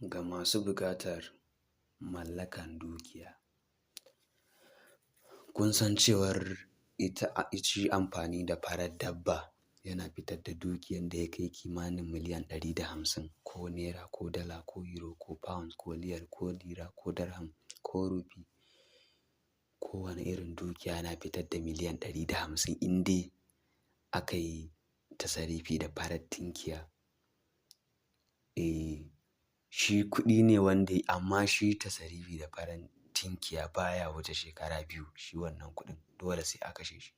Ga masu buƙatar mallakan dukiya. Kun san cewar shi amfani da farar dabba yana fitar da dukiyan da ya kai kimanin miliyan 150 ko naira ko dala ko euro ko pound ko riyal ko lira ko dirham ko rupee. Kowane irin dukiya yana fitar da miliyan 150 in dai aka yi tasarifi da farar tinkiya. Shi kuɗi ne wanda amma shi tasarifi da farar tinkiya baya wuce shekara 2 shi wannan kuɗin dole sai a kashe shi.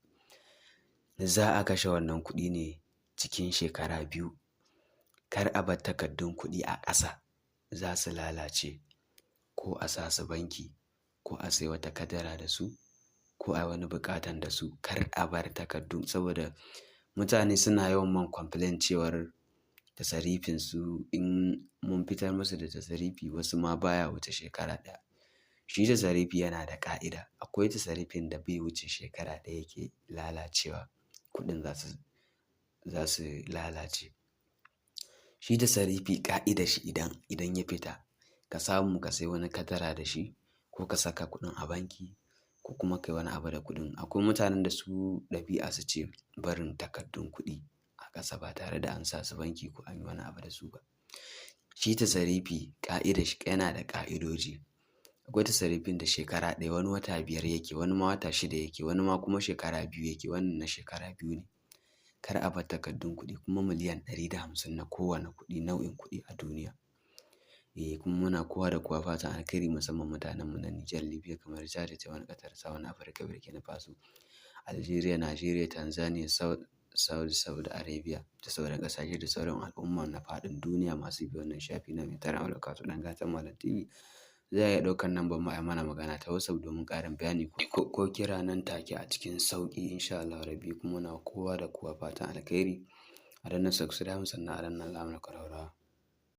Za a kashe wannan kuɗi ne cikin shekara 2. Kar a bar takardun kuɗi a ƙasa za su lalace ko a sa su banki ko a sai wata kadara da su ko a yi wani buƙatan da su. Kar a bar takardu saboda mutane suna yawan man complain cewar tasarifin su in mun fitar musu da tasarifi wasu ma baya wuce shekara 1. Shi tasarifi yana da ƙa'ida. Akwai tasarifin da bai wuce shekara 1 yake lalacewa, kuɗin za su lalace. Shi tasarifi ƙa'idar shi idan ya fita ka samu ka sai wani kadara da shi ko ka saka kuɗin a banki ko kuma ka yi wani abu da kuɗin. Akwai mutanen da su ɗabi'a su ce barin takardun kuɗi a ƙasa ba tare da an sa su banki ko an yi wani abu da su ba. Shi tasarifi ƙa'idar shi yana da ƙa'idoji. Akwai tasarifin da shekara 1 wani wata 5 yake wani ma wata 6 yake wani ma kuma shekara 2 yake wannan na shekara 2 ne. Kar a bar takardun kuɗi kuma miliyan 150 na kowane kuɗi nau'in kuɗi a duniya. Kuma muna kowa da kowa fatan alkhairi musamman mutanenmu na Nijar, Libya, kamar Chad, Cameroon, Qatar, South Africa, Burkina Faso, Algeria, Nigeria, Tanzania, Saudi Arabia da sauran ƙasashe da sauran al'umma na faɗin duniya masu bibiyar wannan shafi na mai tarin albarka wato ɗan gatan Malam TV. Za a iya ɗaukar lambar mu a yi mana magana ta WhatsApp domin ƙarin bayani ko kira nan take a cikin sauƙi in sha Allahu rabbi. Kuma muna kowa da kowa fatan alkhairi. A danna subscribe sannan a danna alamar ƙararrawa.